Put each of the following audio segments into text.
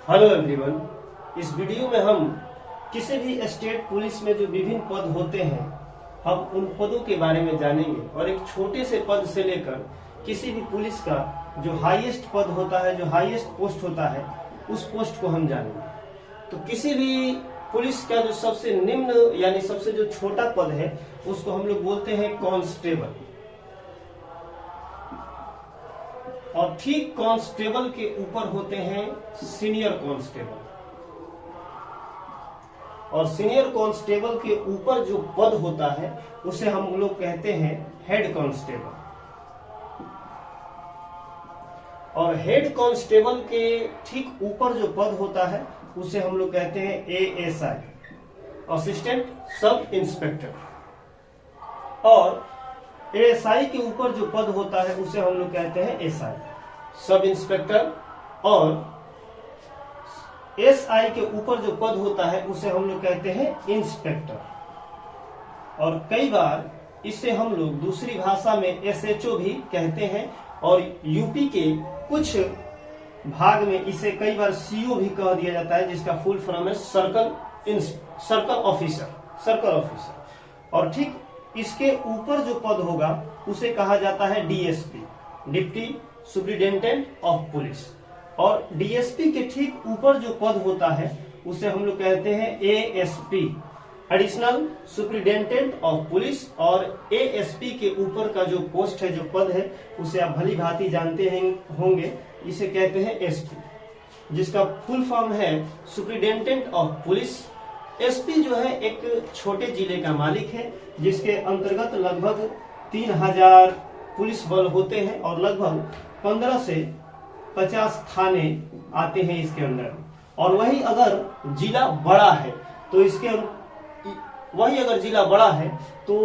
Hello everyone. इस video में हम किसी भी स्टेट पुलिस में जो विभिन्न पद होते हैं हम उन पदों के बारे में जानेंगे और एक छोटे से पद से लेकर किसी भी पुलिस का जो हाईएस्ट पद होता है, जो हाईएस्ट पोस्ट होता है, उस पोस्ट को हम जानेंगे। तो किसी भी पुलिस का जो सबसे निम्न यानी सबसे जो छोटा पद है उसको हम लोग बोलते हैं कांस्टेबल। और ठीक कांस्टेबल के ऊपर होते हैं सीनियर कांस्टेबल, और सीनियर कांस्टेबल के ऊपर जो पद होता है उसे हम लोग कहते हैं हेड कांस्टेबल। और हेड कांस्टेबल के ठीक ऊपर जो पद होता है उसे हम लोग कहते हैं एएसआई, असिस्टेंट सब इंस्पेक्टर। और एएसआई के ऊपर जो पद होता है उसे हम लोग कहते हैं एसआई, सब इंस्पेक्टर। और एसआई के ऊपर जो पद होता है उसे हम लोग कहते हैं इंस्पेक्टर। और कई बार इसे हम लोग दूसरी भाषा में एसएचओ भी कहते हैं, और यूपी के कुछ भाग में इसे कई बार सीओ भी कह दिया जाता है, जिसका फुल फॉर्म है सर्कल ऑफिसर। और ठीक इसके ऊपर जो पद होगा उसे कहा जाता है DSP, deputy superintendent of police. और डीएसपी के ठीक ऊपर जो पद होता है उसे हम लोग कहते हैं ASP, additional superintendent of police. और एएसपी के ऊपर का जो पोस्ट है, जो पद है, उसे आप भली भांति जानते होंगे, इसे कहते हैं एसपी, जिसका फुल फॉर्म है सुपरिटेंडेंट ऑफ पुलिस। एसपी जो है एक छोटे जिले का मालिक है, जिसके अंतर्गत लगभग 3000 पुलिस बल होते हैं और लगभग 15 से 50 थाने आते हैं इसके अंदर। और वही अगर जिला बड़ा है तो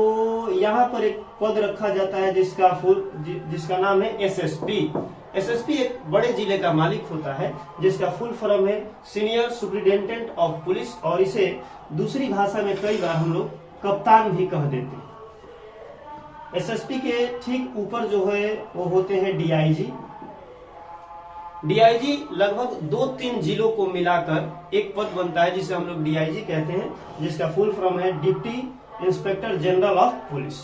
यहाँ पर एक पद रखा जाता है जिसका नाम है एसएसपी। एसएसपी एक बड़े जिले का मालिक होता है, जिसका फुल फॉर्म है सीनियर सुपरिटेंडेंट ऑफ पुलिस। और इसे दूसरी भाषा में कई बार हम लोग कप्तान भी कह देते हैं। एसएसपी के ठीक ऊपर जो है वो होते हैं डीआईजी। डीआईजी लगभग 2-3 जिलों को मिलाकर एक पद बनता है, जिसे हम लोग डीआईजी कहते हैं, जिसका फुल फॉर्म है deputy inspector general of police.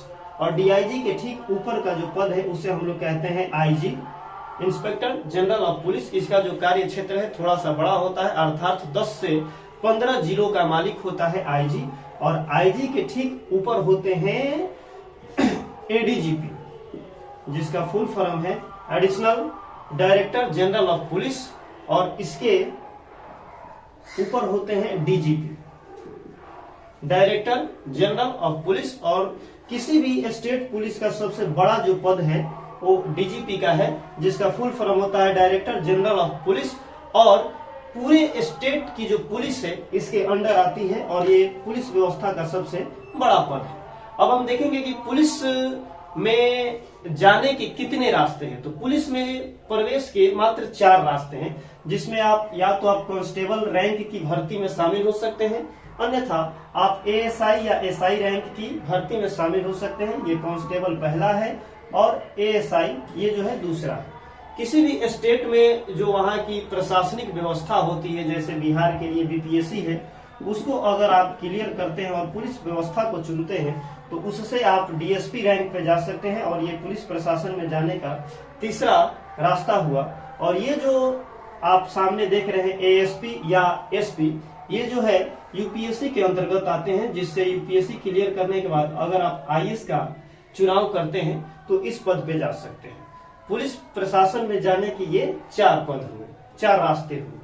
और डीआईजी के ठीक ऊपर का जो पद है उसे हम लोग कहते हैं IG, inspector general of police. इसका जो कार्य क्षेत्र है थोड़ा सा बड़ा होता है, अर्थात 10 से 15 जिलों का मालिक होता है आईजी। और आईजी के ठीक ऊपर होते हैं एडीजीपी, जिसका फुल फॉर्म है additional director general of police. और इसके ऊपर होते हैं DGP, director general of police. और किसी भी स्टेट पुलिस का सबसे बड़ा जो पद है वो डीजीपी का है, जिसका फुल फॉर्म होता है डायरेक्टर जनरल ऑफ पुलिस। और पूरे स्टेट की जो पुलिस है इसके अंडर आती है, और ये पुलिस व्यवस्था का सबसे बड़ा पद है। अब हम देखेंगे कि पुलिस में जाने के कितने रास्ते हैं। तो पुलिस में प्रवेश के मात्र 4 रास्ते हैं, जिसमें आप या तो आप कांस्टेबल रैंक की भर्ती में शामिल हो सकते हैं, अन्यथा आप एएसआई या एसआई रैंक की भर्ती में शामिल हो सकते हैं। ये कांस्टेबल पहला है और एएसआई ये जो है दूसरा है। किसी भी स्टेट में जो वहाँ की प्रशासनिक व्यवस्था होती है, जैसे बिहार के लिए बीपीएससी है, उसको अगर आप क्लियर करते हैं और पुलिस व्यवस्था को चुनते हैं तो उससे आप डीएसपी रैंक पे जा सकते हैं। और ये पुलिस प्रशासन में जाने का तीसरा रास्ता हुआ। और ये जो आप सामने देख रहे हैं एएसपी या एसपी, ये जो है यूपीएससी के अंतर्गत आते हैं, जिससे यूपीएससी क्लियर करने के बाद अगर आप आईएएस का चुनाव करते हैं तो इस पद पे जा सकते हैं। पुलिस प्रशासन में जाने के ये 4 पद हुए, 4 रास्ते हुए।